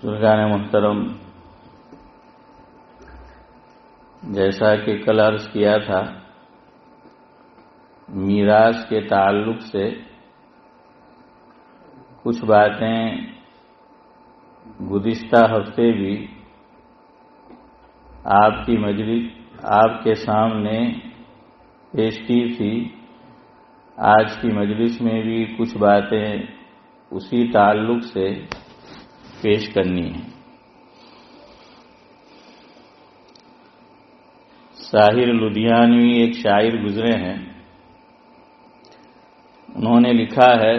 بزرگان محترم، جیسا کہ کل عرض کیا تھا، میراث کے تعلق سے کچھ باتیں گزشتہ ہفتے بھی آپ کے سامنے پیش کی تھی۔ آج کی مجلس میں بھی کچھ باتیں اسی تعلق سے پیش کرنی ہے۔ ساحر لدھیانوی ایک شاعر گزرے ہیں، انہوں نے لکھا ہے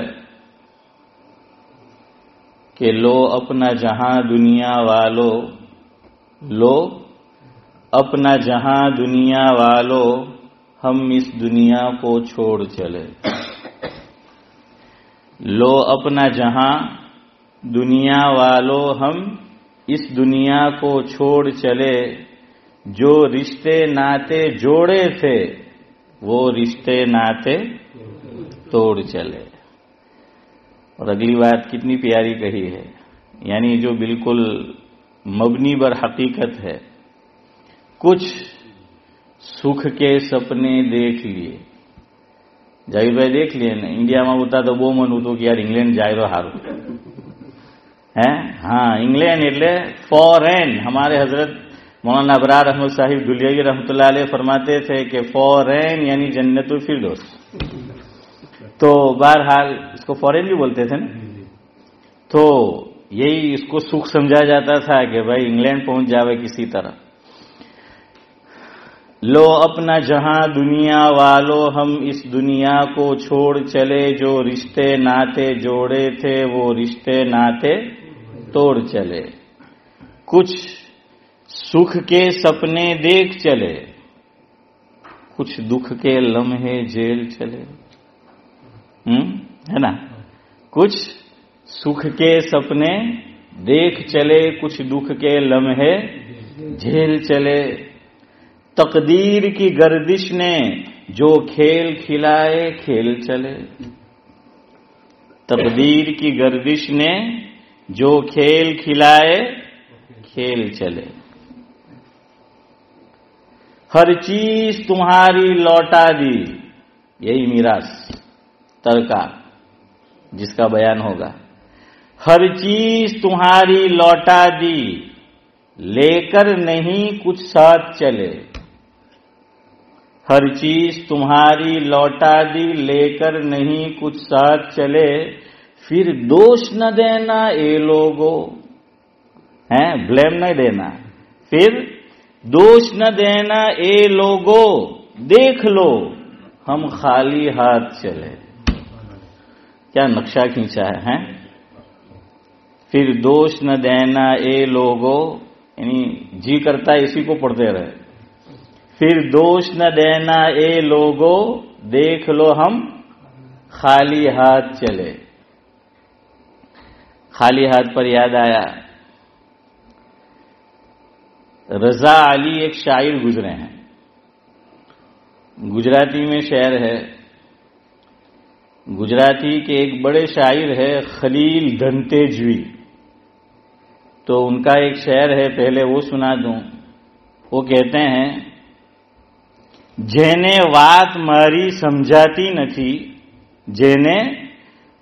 کہ لو اپنا جہاں دنیا والو، لو اپنا جہاں دنیا والو، ہم اس دنیا کو چھوڑ چلے۔ لو اپنا جہاں دنیا والو، ہم اس دنیا کو چھوڑ چلے، جو رشتے ناتے جوڑے تھے وہ رشتے ناتے توڑ چلے۔ اور اگلی بات کتنی پیاری کہی ہے، یعنی جو بالکل مبنی بر حقیقت ہے۔ کچھ سکھ کے سپنے دیکھ لیے، جاوید بھائی دیکھ لیے نا، انڈیا میں ہوتا تو وہ من ہوتا کہ یار انگلینڈ جائے تو ہارو ہے۔ ہاں، انگلینڈ એટલે فورین۔ ہمارے حضرت مولانا ابرار احمد صاحب دلیائی رحمۃ اللہ علیہ فرماتے تھے کہ فورین یعنی جنت الفردوس۔ تو بہرحال اس کو فورین بھی بولتے تھے نا، تو یہی اس کو سکھ سمجھا جاتا تھا کہ بھائی انگلینڈ پہنچ جاوے کسی طرح۔ لو اپنا جہاں دنیا والو، ہم اس دنیا کو چھوڑ چلے، جو رشتے ناتے جوڑے تھے وہ رشتے ناتے توڑ چلے۔ کچھ سکھ کے سپنے دیکھ چلے، کچھ دکھ کے لمحے جیل چلے، ہے نا؟ کچھ سکھ کے سپنے دیکھ چلے، کچھ دکھ کے لمحے جیل چلے۔ تقدیر کی گردش نے جو کھیل کھلائے کھیل چلے، تقدیر کی گردش نے جو کھیل کھلائے کھیل چلے۔ ہر چیز تمہاری لوٹا دی، یہی میراث ترکہ جس کا بیان ہوگا۔ ہر چیز تمہاری لوٹا دی، لے کر نہیں کچھ ساتھ چلے۔ ہر چیز تمہاری لوٹا دی، لے کر نہیں کچھ ساتھ چلے، پھر دوش نہ دینا اے لوگو، بلیم نہ دینا، پھر دوش نہ دینا اے لوگو، دیکھ لو ہم خالی ہاتھ چلے۔ کیا نقشہ کھینچا ہے۔ پھر دوش نہ دینا اے لوگو، یعنی جی کرتا ہے اسی کو پڑھتے رہے۔ پھر دوش نہ دینا اے لوگو، دیکھ لو ہم خالی ہاتھ چلے۔ خالی ہاتھ پر یاد آیا، رضا علی ایک شاعر گزرے ہیں، گجراتی میں شعر ہے۔ گجراتی کے ایک بڑے شاعر ہے خلیل دھنتیجوی، تو ان کا ایک شعر ہے، پہلے وہ سنا دوں۔ وہ کہتے ہیں، જેને વાત મારી સમજાતી નથી, જેને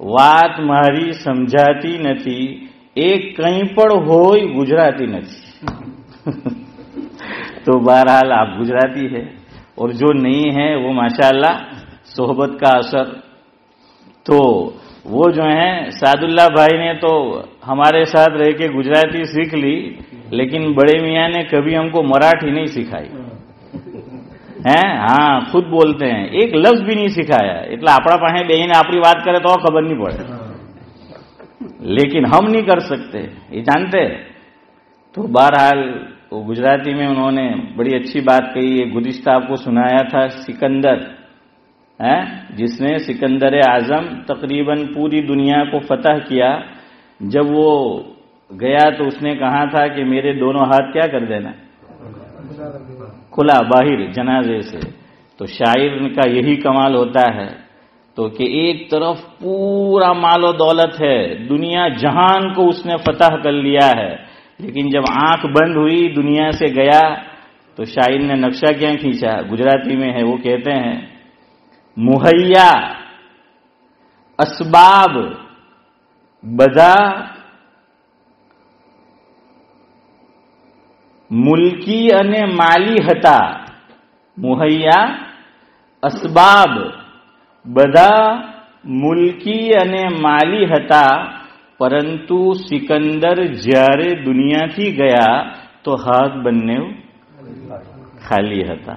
વાત મારી સમજાતી નથી, એ કંઈ પણ હોય ગુજરાતી નથી। تو بہرحال آپ گجراتی ہے، اور جو نہیں ہے وہ ماشاءاللہ صحبت کا اثر۔ تو وہ جو ہیں سعد اللہ بھائی نے تو ہمارے ساتھ رہ کے گجراتی سیکھ لی، لیکن بڑے میاں نے کبھی ہم کو مراٹھی نہیں سکھائی ہیں۔ ہاں، خود بولتے ہیں ایک لفظ بھی نہیں سکھایا، એટલે આપણા પાસે બેહીને આપણી વાત કરે તો ખબર نہیں પડે، لیکن ہم نہیں کر سکتے، یہ جانتے۔ تو بہرحال وہ گجراتی میں انہوں نے بڑی اچھی بات کہی ہے۔ گزشتہ آپ کو سنایا تھا سکندر، جس نے سکندر اعظم تقریباً پوری دنیا کو فتح کیا، جب وہ گیا تو اس نے کہا تھا کہ میرے دونوں ہاتھ کیا کر دینا، کھلا باہر جنازے سے۔ تو شاعر کا یہی کمال ہوتا ہے۔ تو کہ ایک طرف پورا مال و دولت ہے، دنیا جہان کو اس نے فتح کر لیا ہے، لیکن جب آنکھ بند ہوئی دنیا سے گیا تو شاعر نے نقشہ کیا کھینچا، گجراتی میں ہے، وہ کہتے ہیں مہیا اسباب بدا ملکی અને માલી હતા. મુહૈયા અસબાબ બધા મુલકી અને માલી હતા, પરંતુ સિકંદર જ્યારે દુનિયાથી ગયા તો હાથ બંને ખાલી હતા.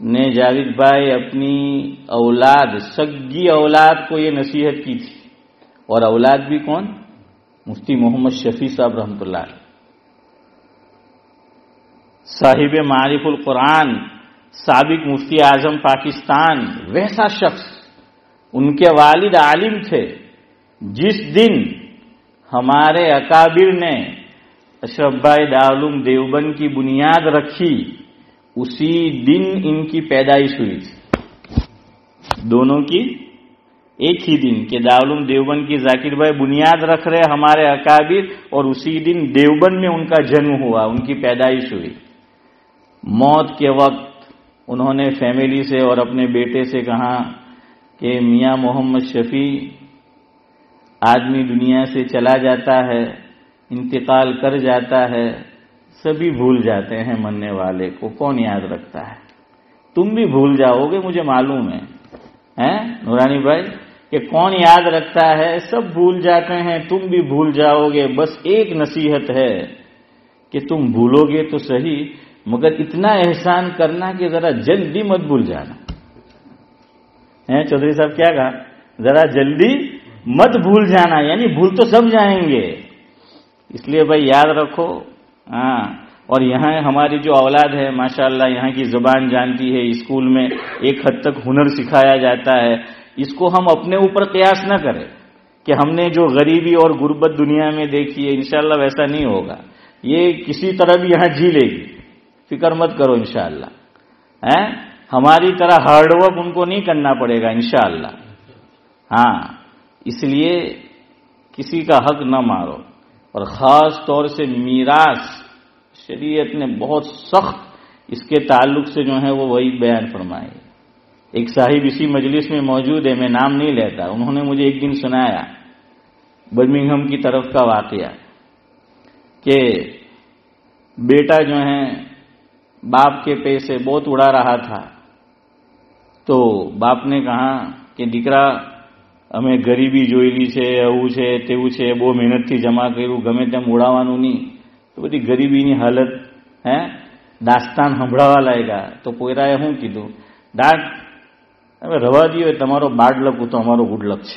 نے جاوید بھائی اپنی اولاد، سگی اولاد کو یہ نصیحت کی تھی، اور اولاد بھی کون؟ مفتی محمد شفیع صاحب رحمۃ اللہ علیہ، صاحب معارف القرآن، سابق مفتی اعظم پاکستان، ویسا شخص، ان کے والد عالم تھے۔ جس دن ہمارے اکابر نے اشرف بھائی دارالعلوم دیوبند کی بنیاد رکھی، اسی دن ان کی پیدائش ہوئی تھی، دونوں کی ایک ہی دن کہ دارالعلوم دیوبند کی ذاکر بھائی بنیاد رکھ رہے ہمارے اکابر، اور اسی دن دیوبند میں ان کا جنم ہوا، ان کی پیدائش ہوئی۔ موت کے وقت انہوں نے فیملی سے اور اپنے بیٹے سے کہا کہ میاں محمد شفیع، آدمی دنیا سے چلا جاتا ہے، انتقال کر جاتا ہے، سبھی بھول جاتے ہیں، مرنے والے کو کون یاد رکھتا ہے؟ تم بھی بھول جاؤ گے، مجھے معلوم ہے نورانی بھائی کہ کون یاد رکھتا ہے، سب بھول جاتے ہیں، تم بھی بھول جاؤ گے، بس ایک نصیحت ہے کہ تم بھولو گے تو صحیح، مگر اتنا احسان کرنا کہ ذرا جلدی مت بھول جانا۔ چودھری صاحب کیا کہا؟ ذرا جلدی مت بھول جانا، یعنی بھول تو سب جائیں گے، اس لیے بھائی یاد رکھو۔ اور یہاں ہماری جو اولاد ہے ماشاءاللہ یہاں کی زبان جانتی ہے، اسکول میں ایک حد تک ہنر سکھایا جاتا ہے، اس کو ہم اپنے اوپر قیاس نہ کریں کہ ہم نے جو غریبی اور غربت دنیا میں دیکھی ہے انشاءاللہ ویسا نہیں ہوگا، یہ کسی طرح بھی یہاں جی لے گی، فکر مت کرو انشاءاللہ۔ ہماری طرح ہارڈ ورک ان کو نہیں کرنا پڑے گا انشاءاللہ۔ اس لیے کسی کا حق نہ مارو، اور خاص طور سے میراث، شریعت نے بہت سخت اس کے تعلق سے جو ہے وہ وہی بیان فرمائے۔ ایک صاحب اسی مجلس میں موجود ہے، میں نام نہیں لیتا، انہوں نے مجھے ایک دن سنایا برمنگھم کی طرف کا واقعہ کہ بیٹا جو ہے باپ کے پیسے بہت اڑا رہا تھا، تو باپ نے کہا کہ દીકરા અમે ગરીબી જોયેલી છે, આવું છે તેવું છે, બહુ મહેનતથી જમા કર્યું, ગમે તેમ ઉડાવવાનું નહીં। તો બધી ગરીબીની હાલત દાસ્તાન સંભળાવા લાગ્યા। તો પોયરાએ શું કીધું? દાદ હવે રવા દો, તમારો બાડ લક તો અમારો ગુડ લક છે।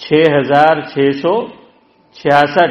6666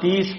30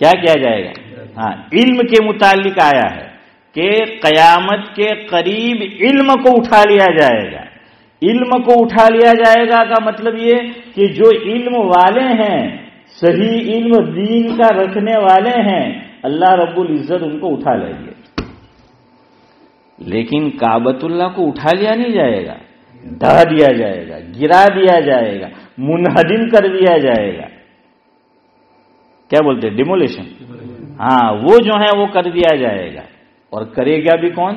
کیا کیا جائے گا؟ ہاں، علم کے متعلق آیا ہے کہ قیامت کے قریب علم کو اٹھا لیا جائے گا. علم کو اٹھا لیا جائے گا کا مطلب یہ کہ جو علم والے ہیں، صحیح علم دین کا رکھنے والے ہیں، اللہ رب العزت ان کو اٹھا لیں گے. لیکن کعبۃ اللہ کو اٹھا لیا نہیں جائے گا، ڈھا دیا جائے گا، گرا دیا جائے گا، منہدم کر دیا جائے گا. کیا بولتے ہیں؟ ڈیمولیشن. ہاں، وہ جو ہے وہ کر دیا جائے گا. اور کرے گا بھی کون؟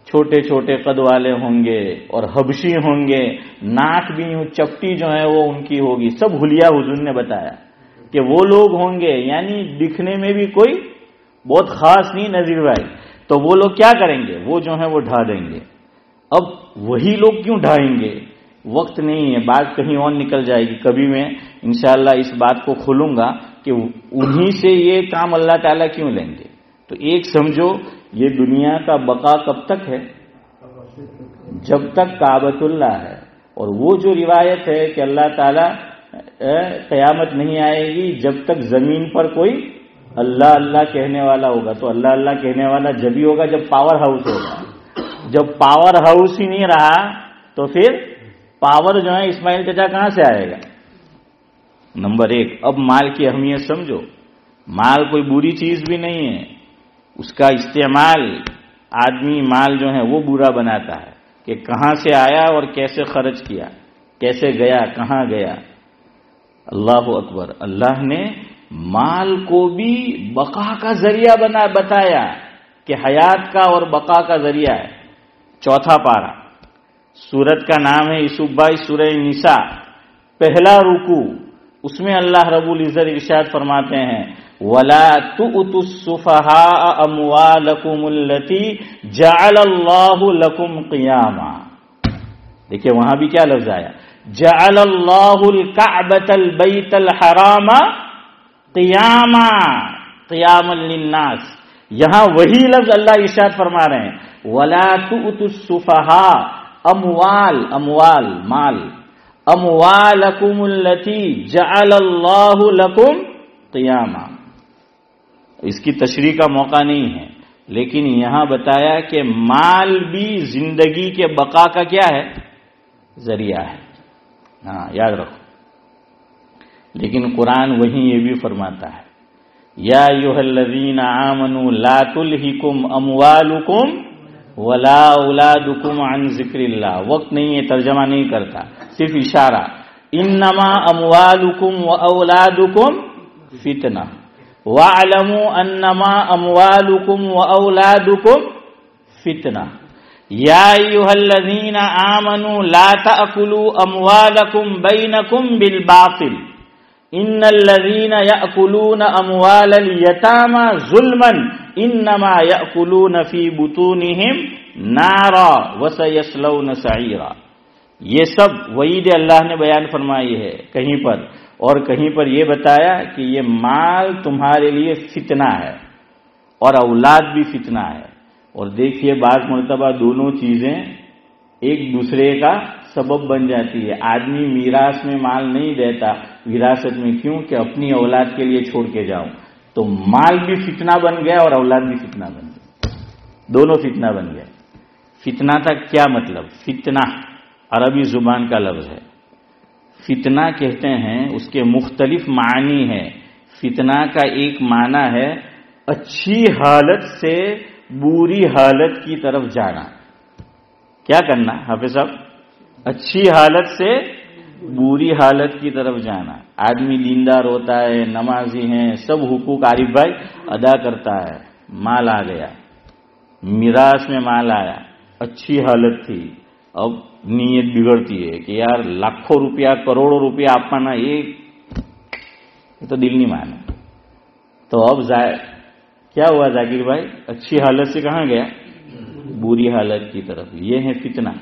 چھوٹے چھوٹے قد والے ہوں گے اور حبشی ہوں گے، ناک بھی یوں چپٹی جو ہے وہ ان کی ہوگی. سب حلیہ حضور نے بتایا کہ وہ لوگ ہوں گے، یعنی دکھنے میں بھی کوئی بہت خاص نہیں نذیر بھائی. تو وہ لوگ کیا کریں گے؟ وہ جو ہے وہ ڈھا دیں گے. اب وہی لوگ کیوں ڈھائیں گے؟ وقت نہیں ہے، بات کہیں اور نکل جائے گی. کبھی میں انشاءاللہ اس بات کو کھولوں گا کہ انہی سے یہ کام اللہ تعالیٰ کیوں لیں گے. تو ایک سمجھو، یہ دنیا کا بقا کب تک ہے؟ جب تک کعبۃ اللہ ہے. اور وہ جو روایت ہے کہ اللہ تعالیٰ قیامت نہیں آئے گی جب تک زمین پر کوئی اللہ اللہ کہنے والا ہوگا. تو اللہ اللہ کہنے والا جب ہی ہوگا جب پاور ہاؤس ہوگا. جب پاور ہاؤس ہی نہیں رہا تو پھر پاور جو ہے اسماعیل چچا کہاں سے آئے گا؟ نمبر ایک. اب مال کی اہمیت سمجھو. مال کوئی بری چیز بھی نہیں ہے. اس کا استعمال آدمی مال جو ہے وہ برا بناتا ہے کہ کہاں سے آیا اور کیسے خرچ کیا، کیسے گیا، کہاں گیا. اللہ اکبر. اللہ نے مال کو بھی بقا کا ذریعہ بتایا کہ حیات کا اور بقا کا ذریعہ ہے. چوتھا پارہ، سورت کا نام ہے یوسف بھائی سورہ نساء، پہلا رکوع. اس میں اللہ رب العزت ارشاد فرماتے ہیں وَلَا تُؤْتُوا السُّفَهَاءَ أَمْوَالَكُمُ الَّتِي جَعَلَ اللَّهُ لَكُمْ قِيَامًا. دیکھیں وہاں بھی کیا لفظ آیا؟ جَعَلَ اللَّهُ الْكَعْبَةَ الْبَيْتَ الْحَرَامَ قِيَامًا قِيَامًا لِلنَّاسِ. یہاں وہی لفظ اللہ ارشاد فرما رہے ہیں وَلَا تُؤْتُوا السُّفَهَاءَ اموال مال اموالکم التی جعل اللہ لکم قیاما. اس کی تشریح کا موقع نہیں ہے، لیکن یہاں بتایا کہ مال بھی زندگی کے بقا کا کیا ہے؟ ذریعہ ہے. ہاں یاد رکھو. لیکن قرآن وہیں یہ بھی فرماتا ہے یا ایھا الذین آمنوا لا تلہکم اموالکم ولا اولادکم عن ذکر اللہ. وقت نہیں ہے، ترجمہ نہیں کرتا، صرف اشارہ. انما اموالکم واولادکم فتنہ واعلموا انما اموالکم واولادکم فتنہ. یا ایھا الذین آمنوا لا تأکلوا اموالکم بینکم بالباطل ان الذین یأکلون اموال الیتامی ظلما انما یأکلون فی بطونہم نارا وسیصلون سعیرا. یہ سب وعید اللہ نے بیان فرمائی ہے کہیں پر، اور کہیں پر یہ بتایا کہ یہ مال تمہارے لیے فتنہ ہے اور اولاد بھی فتنہ ہے. اور دیکھیے بعض مرتبہ دونوں چیزیں ایک دوسرے کا سبب بن جاتی ہے. آدمی میراث میں مال نہیں دیتا وراثت میں، کیوں کہ اپنی اولاد کے لیے چھوڑ کے جاؤں. تو مال بھی فتنہ بن گیا اور اولاد بھی فتنہ بن گیا، دونوں فتنہ بن گیا. فتنہ تھا کیا مطلب؟ فتنہ عربی زبان کا لفظ ہے. فتنہ کہتے ہیں، اس کے مختلف معنی ہیں. فتنہ کا ایک معنی ہے اچھی حالت سے بری حالت کی طرف جانا. کیا کرنا حافظ صاحب؟ اچھی حالت سے بری حالت کی طرف جانا. آدمی دیندار ہوتا ہے، نمازی ہیں، سب حقوق عارف بھائی ادا کرتا ہے، مال آ گیا، میراث میں مال آیا، اچھی حالت تھی، اب نیت بگڑتی ہے کہ یار لاکھوں روپیہ کروڑوں روپیہ آپ پانا، یہ تو دل نہیں مانا. تو اب کیا ہوا ذاکر بھائی؟ اچھی حالت سے کہاں گیا؟ بری حالت کی طرف. یہ ہے فتنہ،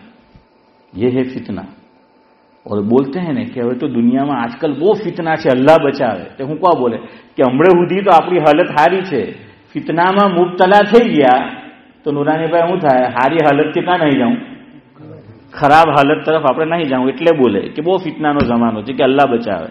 یہ ہے فتنہ. اور بولتے ہیں نا کہ હવે તો દુનિયામાં આજકાલ બહુ ફિતના છે, અલ્લાહ બચાવે. તો હું કોણ બોલે કે હમણે સુધી તો આપણી હાલત હારી છે, ફિતનામાં મુબતલા થઈ ગયા તો નુરાનીભાઈ હું થાય? હારી હાલતથી કાં નહીં જાઉં, ખરાબ હાલત તરફ આપણે નહીં જાઉં. એટલે બોલે કે બહુ ફિતનાનો જમાનો છે કે અલ્લાહ બચાવે.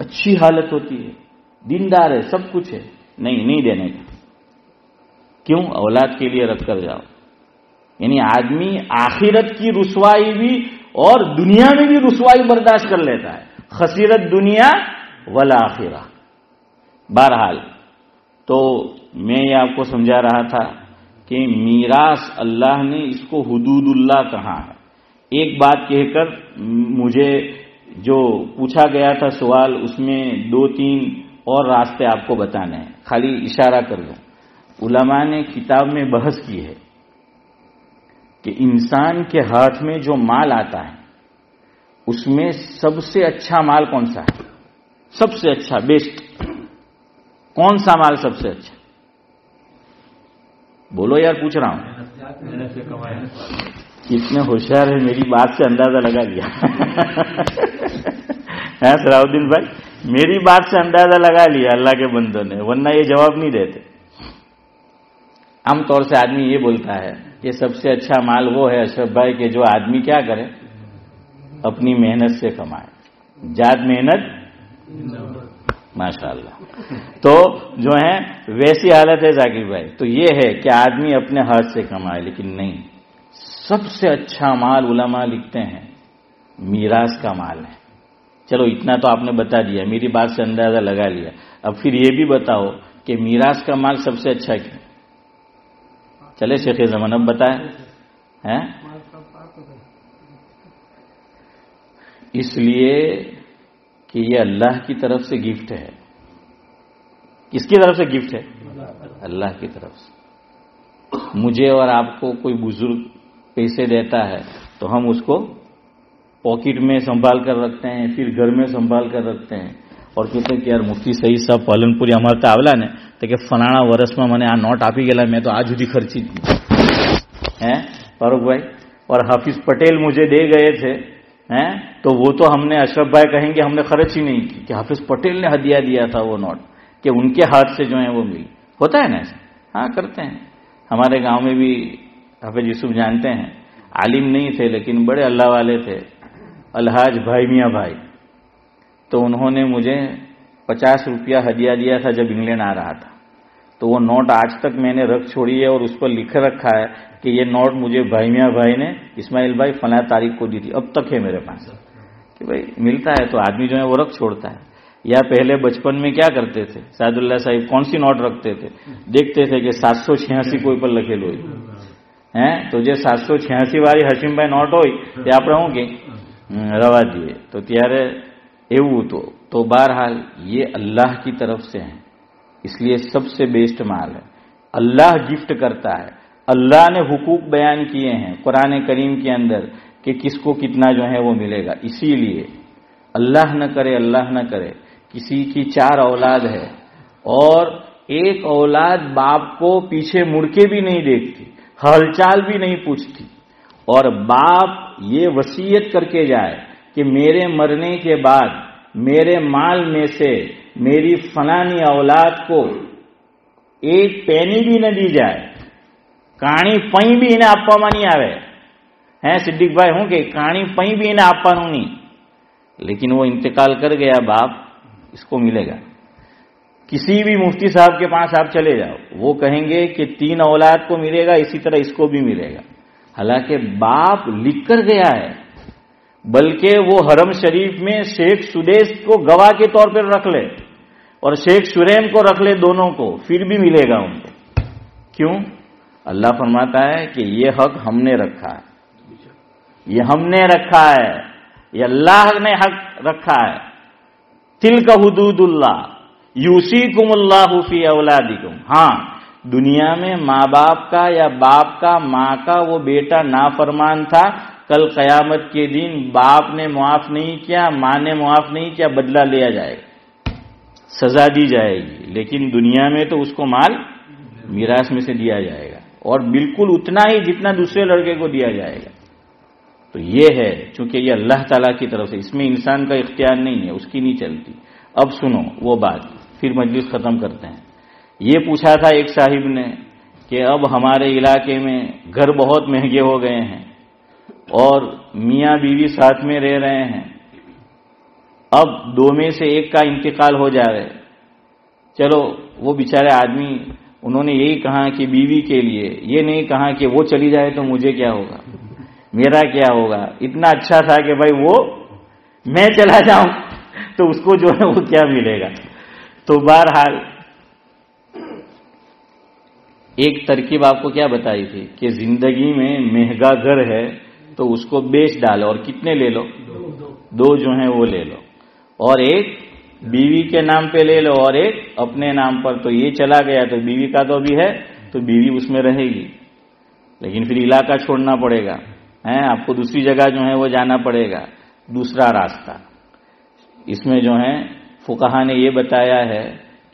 اچھی حالت ہوتی ہے، دیندار ہے، سب کچھ ہے، نہیں دینے کا. کیوں؟ اولاد کے لیے رکھ کر جاؤ. یعنی آدمی آخرت کی رسوائی بھی اور دنیا میں بھی رسوائی برداشت کر لیتا ہے. خسیرت دنیا والآخرہ. بہرحال تو میں یہ آپ کو سمجھا رہا تھا کہ میراث اللہ نے اس کو حدود اللہ کہا ہے. ایک بات کہہ کر مجھے جو پوچھا گیا تھا سوال، اس میں 2-3 اور راستے آپ کو بتانے ہیں، خالی اشارہ کر دوں. علماء نے کتاب میں بحث کی ہے کہ انسان کے ہاتھ میں جو مال آتا ہے اس میں سب سے اچھا مال کون سا ہے؟ سب سے اچھا، بیسٹ کون سا مال سب سے اچھا؟ بولو یار، پوچھ رہا ہوں. کتنے ہوشیار ہے، میری بات سے اندازہ لگا لیا. صلاح الدین بھائی، میری بات سے اندازہ لگا لیا اللہ کے بندوں نے، ورنہ یہ جواب نہیں دیتے. عام طور سے آدمی یہ بولتا ہے کہ سب سے اچھا مال وہ ہے اشرف بھائی کہ جو آدمی کیا کرے، اپنی محنت سے کمائے. جاد محنت ماشاء اللہ. تو جو ہے ویسی حالت ہے ذاکر بھائی. تو یہ ہے کہ آدمی اپنے ہاتھ سے کمائے، لیکن نہیں، سب سے اچھا مال علماء لکھتے ہیں میراث کا مال ہے. چلو اتنا تو آپ نے بتا دیا، میری بات سے اندازہ لگا لیا. اب پھر یہ بھی بتاؤ کہ میراث کا مال سب سے اچھا کیوں؟ چلے شیخ زمان اب بتائیں. اس لیے کہ یہ اللہ کی طرف سے گفٹ ہے. کس کی طرف سے گفٹ ہے؟ اللہ کی طرف سے. مجھے اور آپ کو کوئی بزرگ پیسے دیتا ہے تو ہم اس کو پاکٹ میں سنبھال کر رکھتے ہیں، پھر گھر میں سنبھال کر رکھتے ہیں اور کہتے ہیں کہ یار مفتی صحیح صاحب પાલનપુરી અમારે તો આવલા ને તો કે ફલાણા વર્ષમાં મને આ નોટ આપી ગયેલા, મેં તો આજ સુધી ખર્ચી ہیں ફારૂક ભાઈ. اور حافظ پٹیل مجھے دے گئے تھے تو وہ تو ہم نے اشرف بھائی کہیں گے ہم نے خرچ ہی نہیں کی کہ حافظ پٹیل نے ہدیہ دیا تھا وہ نوٹ، کہ ان کے ہاتھ سے جو ہے وہ ملی. ہوتا ہے نا ایسا؟ ہاں کرتے ہیں. ہمارے گاؤں میں بھی حافظ یوسف جانتے ہیں، عالم نہیں تھے لیکن بڑے اللہ والے تھے، الحاج بھائی میاں بھائی. تو انہوں نے مجھے 50 روپیہ ہدیہ دیا تھا جب انگلینڈ آ رہا تھا. تو وہ نوٹ آج تک میں نے رکھ چھوڑی ہے اور اس پر لکھ رکھا ہے کہ یہ نوٹ مجھے بھائی میاں بھائی نے اسماعیل بھائی فلاں تاریخ کو دی تھی. اب تک ہے میرے پاس کہ بھائی ملتا ہے تو آدمی جو ہے وہ رکھ چھوڑتا ہے. یا پہلے بچپن میں کیا کرتے تھے، سعد اللہ صاحب کون سی نوٹ رکھتے تھے، دیکھتے تھے کہ 786 کوئی پر لکھے لوئی ہیں تو جو 786 વાળી હશીમ ભાઈ નોટ હોય તે આપણે શું કે રવા દઈએ. તો ત્યારે એવું તો બહرحال یہ اللہ کی طرف سے ہیں، اس لیے سب سے بیسٹ مال ہے. اللہ گفٹ کرتا ہے. اللہ نے حقوق بیان کیے ہیں قرآن کریم کے اندر کہ کس کو کتنا جو ہے وہ ملے گا. اسی لیے اللہ نہ کرے کسی کی 4 اولاد ہے اور ایک اولاد باپ کو پیچھے مڑ کے بھی نہیں دیکھتی، حال چال بھی نہیں پوچھتی، اور باپ یہ وصیت کر کے جائے کہ میرے مرنے کے بعد میرے مال میں سے میری فلانی اولاد کو 1 پینی بھی نہ دی جائے، کاણી પઈ بھی એને આપવામાં નહીં આવે. ہیں સિદ્દીક ભાઈ હું કે કાણી પઈ بھی એને આપવાનું નહીં. لیکن وہ انتقال کر گیا باپ، اس کو ملے گا. کسی بھی مفتی صاحب کے پاس آپ چلے جاؤ، وہ کہیں گے کہ 3 اولاد کو ملے گا، اسی طرح اس کو بھی ملے گا. حالانکہ باپ لکھ کر گیا ہے، بلکہ وہ حرم شریف میں شیخ سدیس کو گواہ کے طور پر رکھ لے اور شیخ شریم کو رکھ لے، دونوں کو، پھر بھی ملے گا ان کو. کیوں؟ اللہ فرماتا ہے کہ یہ حق ہم نے رکھا ہے، یہ ہم نے رکھا ہے، یہ اللہ نے حق رکھا ہے. تلک حدود اللہ یوصیکم اللہ فی اولادکم. ہاں دنیا میں ماں باپ کا یا باپ کا ماں کا وہ بیٹا نافرمان تھا، کل قیامت کے دن باپ نے معاف نہیں کیا، ماں نے معاف نہیں کیا، بدلہ لیا جائے گا، سزا دی جائے گی. لیکن دنیا میں تو اس کو مال میراث میں سے دیا جائے گا اور بالکل اتنا ہی جتنا دوسرے لڑکے کو دیا جائے گا. تو یہ ہے، چونکہ یہ اللہ تعالیٰ کی طرف سے، اس میں انسان کا اختیار نہیں ہے، اس کی نہیں چلتی. اب سنو وہ بات، پھر مجلس ختم کرتے ہیں. یہ پوچھا تھا ایک صاحب نے کہ اب ہمارے علاقے میں گھر بہت مہنگے ہو گئے ہیں اور میاں بیوی ساتھ میں رہ رہے ہیں اب دو میں سے ایک کا انتقال ہو جائے، چلو وہ بیچارے آدمی انہوں نے یہی کہا کہ بیوی کے لیے، یہ نہیں کہا کہ وہ چلی جائے تو مجھے کیا ہوگا، میرا کیا ہوگا. اتنا اچھا تھا کہ بھائی وہ میں چلا جاؤں تو اس کو جو ہے وہ کیا ملے گا. تو بہرحال ایک ترکیب آپ کو کیا بتائی تھی کہ زندگی میں مہنگا گھر ہے تو اس کو بیچ ڈالو اور کتنے لے لو، دو جو ہیں وہ لے لو، اور ایک بیوی کے نام پہ لے لو اور ایک اپنے نام پر. تو یہ چلا گیا تو بیوی کا تو بھی ہے تو بیوی اس میں رہے گی، لیکن پھر علاقہ چھوڑنا پڑے گا، آپ کو دوسری جگہ جو ہے وہ جانا پڑے گا. دوسرا راستہ اس میں جو ہے فقہا نے یہ بتایا ہے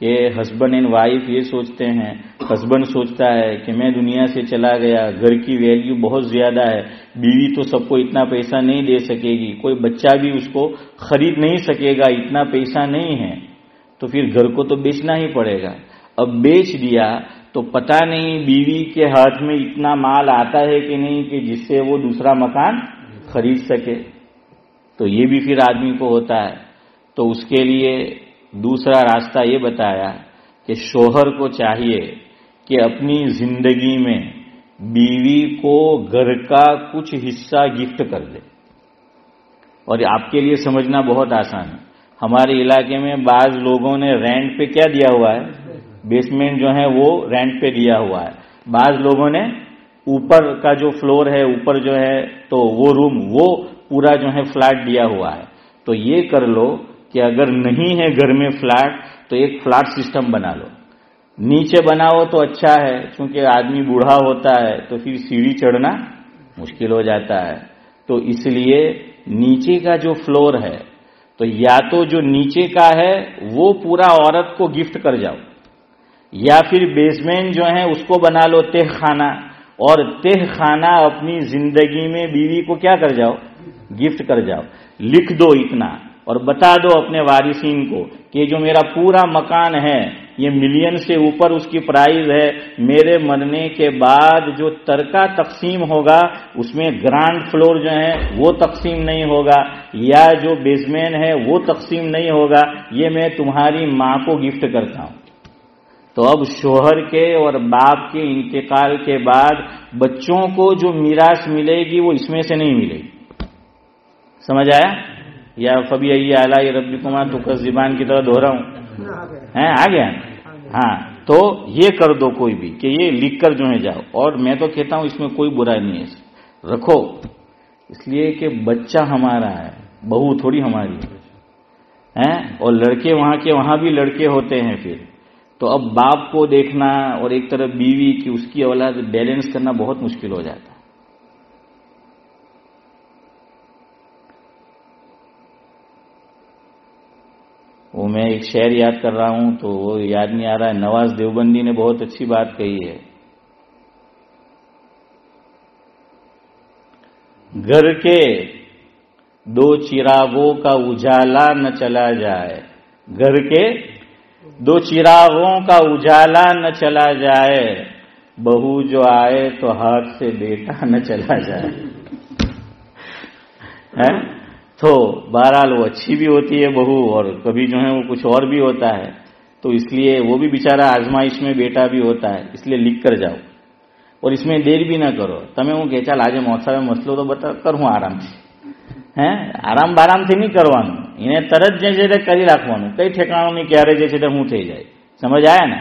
کہ ہسبینڈ اینڈ وائف یہ سوچتے ہیں، ہسبینڈ سوچتا ہے کہ میں دنیا سے چلا گیا، گھر کی ویلیو بہت زیادہ ہے، بیوی تو سب کو اتنا پیسہ نہیں دے سکے گی، کوئی بچہ بھی اس کو خرید نہیں سکے گا، اتنا پیسہ نہیں ہے، تو پھر گھر کو تو بیچنا ہی پڑے گا. اب بیچ دیا تو پتہ نہیں بیوی کے ہاتھ میں اتنا مال آتا ہے کہ نہیں کہ جس سے وہ دوسرا مکان خرید سکے. تو یہ بھی پھر آدمی کو ہوتا ہے. تو اس کے لیے دوسرا راستہ یہ بتایا کہ شوہر کو چاہیے کہ اپنی زندگی میں بیوی کو گھر کا کچھ حصہ گفٹ کر دے. اور آپ کے لیے سمجھنا بہت آسان ہے. ہمارے علاقے میں بعض لوگوں نے رینٹ پہ کیا دیا ہوا ہے، بیسمنٹ جو ہے وہ رینٹ پہ دیا ہوا ہے. بعض لوگوں نے اوپر کا جو فلور ہے اوپر جو ہے تو وہ روم وہ پورا جو ہے فلیٹ دیا ہوا ہے. تو یہ کر لو کہ اگر نہیں ہے گھر میں فلیٹ تو ایک فلیٹ سسٹم بنا لو. نیچے بناؤ تو اچھا ہے چونکہ آدمی بوڑھا ہوتا ہے تو پھر سیڑھی چڑھنا مشکل ہو جاتا ہے. تو اس لیے نیچے کا جو فلور ہے تو یا تو جو نیچے کا ہے وہ پورا عورت کو گفٹ کر جاؤ، یا پھر بیسمنٹ جو ہے اس کو بنا لو تہ خانہ، اور تہ خانہ اپنی زندگی میں بیوی کو کیا کر جاؤ، گفٹ کر جاؤ. لکھ دو اتنا اور بتا دو اپنے وارثین کو کہ جو میرا پورا مکان ہے یہ ملین سے اوپر اس کی پرائز ہے، میرے مرنے کے بعد جو ترکہ تقسیم ہوگا اس میں گراؤنڈ فلور جو ہے وہ تقسیم نہیں ہوگا، یا جو بیسمنٹ ہے وہ تقسیم نہیں ہوگا، یہ میں تمہاری ماں کو گفٹ کرتا ہوں. تو اب شوہر کے اور باپ کے انتقال کے بعد بچوں کو جو میراث ملے گی وہ اس میں سے نہیں ملے گی. سمجھ آیا؟ یا فبی اعلی ربکما تکذبان کی طرح دوہرا ہوں، آ گیا؟ ہاں. تو یہ کر دو کوئی بھی کہ یہ لکھ کر جو ہے جاؤ. اور میں تو کہتا ہوں اس میں کوئی برائی نہیں ہے، رکھو، اس لیے کہ بچہ ہمارا ہے، بہو تھوڑی ہماری ہے. اور لڑکے وہاں کے وہاں بھی لڑکے ہوتے ہیں پھر. تو اب باپ کو دیکھنا اور ایک طرف بیوی کی اس کی اولاد بیلنس کرنا بہت مشکل ہو جاتا ہے. وہ میں ایک شعر یاد کر رہا ہوں تو وہ یاد نہیں آ رہا ہے. نواز دیوبندی نے بہت اچھی بات کہی ہے، گھر کے دو چراغوں کا اجالا نہ چلا جائے، گھر کے دو چراغوں کا اجالا نہ چلا جائے، بہو جو آئے تو ہاتھ سے بیٹا نہ چلا جائے. تو بہرحال وہ اچھی بھی ہوتی ہے بہو، اور کبھی جو ہے وہ کچھ اور بھی ہوتا ہے. تو اس لیے وہ بھی بیچارہ آزمائش میں بیٹا بھی ہوتا ہے. اس لیے لکھ کر جاؤ اور اس میں دیر بھی نہ کرو. તમે હું કે ચાલ આજે મોસાવે મસલો તો બતા કરું આરામથી, આરામ બારામથી નહીં કરવાનું, એને તરત જે છે તે કરી રાખવાનું, કઈ ઠેકાણું નહીં ક્યારે જે છે તે હું થઈ જાય. સમજ આયા ને?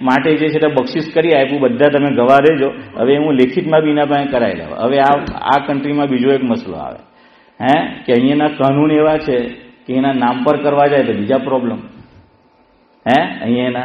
માટે જે છે તે બક્ષિસ કરી આપ્યું, બધા તમે ગવા રહેજો, હવે હું લેખિતમાં બી એના પાસે કરાવી લઉં. હવે આ કન્ટ્રીમાં બીજો એક મસલો આવે કે અહીંયાના કાનૂન એવા છે કે એના નામ પર કરવા જાય તો બીજા પ્રોબ્લેમ અહીંયાના.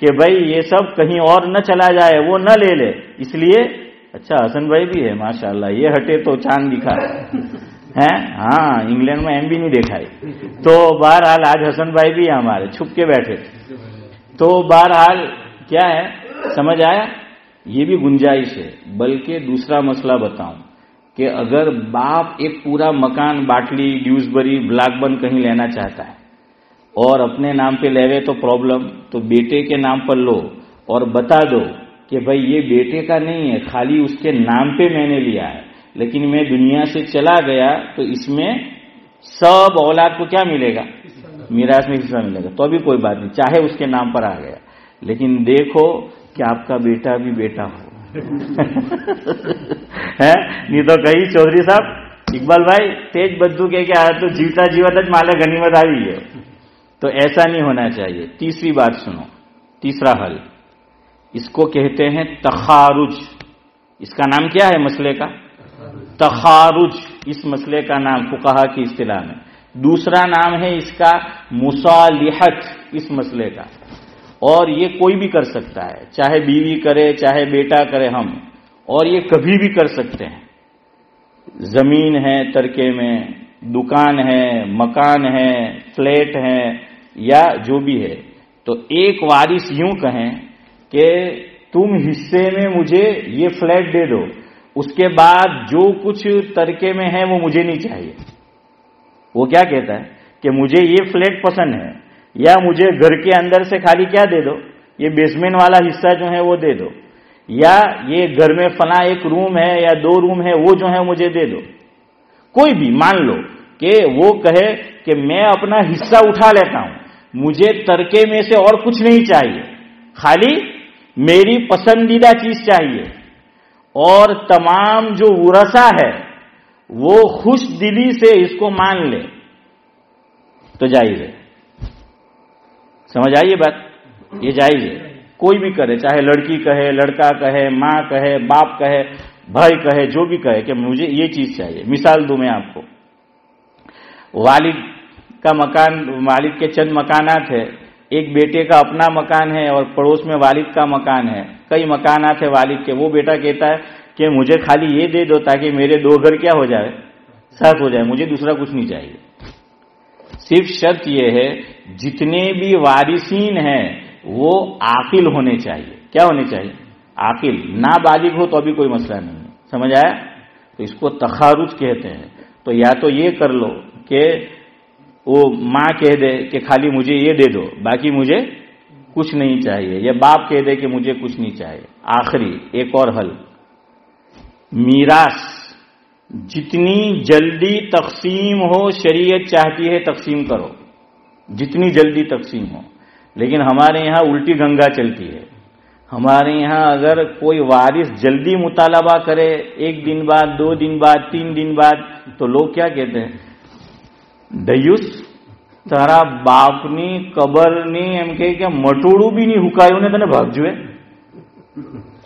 کہ بھائی یہ سب کہیں اور نہ چلا جائے، وہ نہ لے لے، اس لیے اچھا حسن بھائی بھی ہے ماشاءاللہ، یہ ہٹے تو چاند دکھا ہے، ہاں انگلینڈ میں ایم بھی نہیں دیکھا ہے۔ تو بہرحال آج حسن بھائی بھی ہمارے چھپ کے بیٹھے، تو بہرحال کیا ہے، سمجھ آیا؟ یہ بھی گنجائش ہے۔ بلکہ دوسرا مسئلہ بتاؤں کہ اگر باپ ایک پورا مکان باٹلی، ڈیوزبری، بلاک بن کہیں لینا چاہتا ہے اور اپنے نام پہ لے تو پرابلم، تو بیٹے کے نام پر لو اور بتا دو کہ بھائی یہ بیٹے کا نہیں ہے، خالی اس کے نام پہ میں نے لیا ہے، لیکن میں دنیا سے چلا گیا تو اس میں سب اولاد کو کیا ملے گا؟ میراث میں حصہ ملے گا، تو ابھی کوئی بات نہیں، چاہے اس کے نام پر آ گیا، لیکن دیکھو کہ آپ کا بیٹا بھی بیٹا ہو نہیں تو کہیں چودھری صاحب اقبال بھائی تیج بدو کے کیا تو جیتا جیوت مال غنیمت آئی ہے، تو ایسا نہیں ہونا چاہیے۔ تیسری بات سنو، تیسرا حل، اس کو کہتے ہیں تخارج۔ اس کا نام کیا ہے مسئلے کا؟ تخارج، اس مسئلے کا نام فقہا کی اصطلاح میں۔ دوسرا نام ہے اس کا مصالحت، اس مسئلے کا، اور یہ کوئی بھی کر سکتا ہے، چاہے بیوی کرے چاہے بیٹا کرے ہم، اور یہ کبھی بھی کر سکتے ہیں۔ زمین ہے ترکے میں، دکان ہے، مکان ہے، فلیٹ ہے، یا جو بھی ہے، تو ایک وارث یوں کہیں کہ تم حصے میں مجھے یہ فلیٹ دے دو، اس کے بعد جو کچھ ترکے میں ہے وہ مجھے نہیں چاہیے۔ وہ کیا کہتا ہے کہ مجھے یہ فلیٹ پسند ہے، یا مجھے گھر کے اندر سے خالی کیا دے دو، یہ بیسمنٹ والا حصہ جو ہے وہ دے دو، یا یہ گھر میں فلاں ایک روم ہے یا 2 روم ہے وہ جو ہے مجھے دے دو۔ کوئی بھی مان لو کہ وہ کہے کہ میں اپنا حصہ اٹھا لیتا ہوں، مجھے ترکے میں سے اور کچھ نہیں چاہیے، خالی میری پسندیدہ چیز چاہیے، اور تمام جو ورثہ ہے وہ خوش دلی سے اس کو مان لے، تو جائز ہے۔ سمجھ آئیے بات؟ یہ جائز ہے، کوئی بھی کرے، چاہے لڑکی کہے، لڑکا کہے، ماں کہے، باپ کہے، بھائی کہے، جو بھی کہے کہ مجھے یہ چیز چاہیے۔ مثال دوں میں آپ کو، والد کا مکان، والد کے چند مکانات ہے، ایک بیٹے کا اپنا مکان ہے اور پڑوس میں والد کا مکان ہے، کئی مکانات ہے والد کے، وہ بیٹا کہتا ہے کہ مجھے خالی یہ دے دو تاکہ میرے 2 گھر کیا ہو جائے، صاف ہو جائے، مجھے دوسرا کچھ نہیں چاہیے۔ صرف شرط یہ ہے جتنے بھی وارثین ہیں وہ عاقل ہونے چاہیے۔ کیا ہونے چاہیے؟ عاقل، نابالغ ہو تو ابھی کوئی مسئلہ نہیں ہے، سمجھ آیا؟ تو اس کو تخارج کہتے ہیں۔ تو یا تو یہ کر لو کہ وہ ماں کہہ دے کہ خالی مجھے یہ دے دو باقی مجھے کچھ نہیں چاہیے، یا باپ کہہ دے کہ مجھے کچھ نہیں چاہیے۔ آخری ایک اور حل، میراث جتنی جلدی تقسیم ہو شریعت چاہتی ہے تقسیم کرو، جتنی جلدی تقسیم ہو، لیکن ہمارے یہاں الٹی گنگا چلتی ہے۔ ہمارے یہاں اگر کوئی وارث جلدی مطالبہ کرے 1 دن بعد، 2 دن بعد، 3 دن بعد، تو لوگ کیا کہتے ہیں، دیوس તારા બાપની કબરની એમ કે મટોડું બી નહીં હુકાયું ને તને ભાગ જુએ,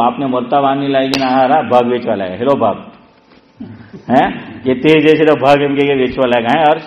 બાપને મરતા વાર નહીં લાગી ને હારા ભાગ વેચવા લાગ્યા, હેલો ભાગ, હે કે તે જે છે ભાગ એમ કે વેચવા લાગ્યા, હે હર્ષ?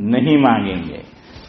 نہیں مانگیں گے.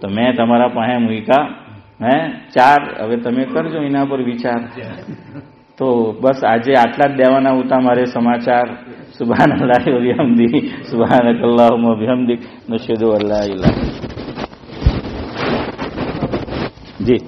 તો મેં તમારા પાસે મૂક્યા હે 4. હવે તમે કરજો એના પર વિચાર. તો બસ આજે આટલા જ દેવાના હતા મારે સમાચાર. સુબહાનલ્લાહ વ બિહમ્દી, સુબહાનકલ્લાહુમ્મ વ બિહમ્દિક, નશહદુ અલ્લા ઇલાહા. જી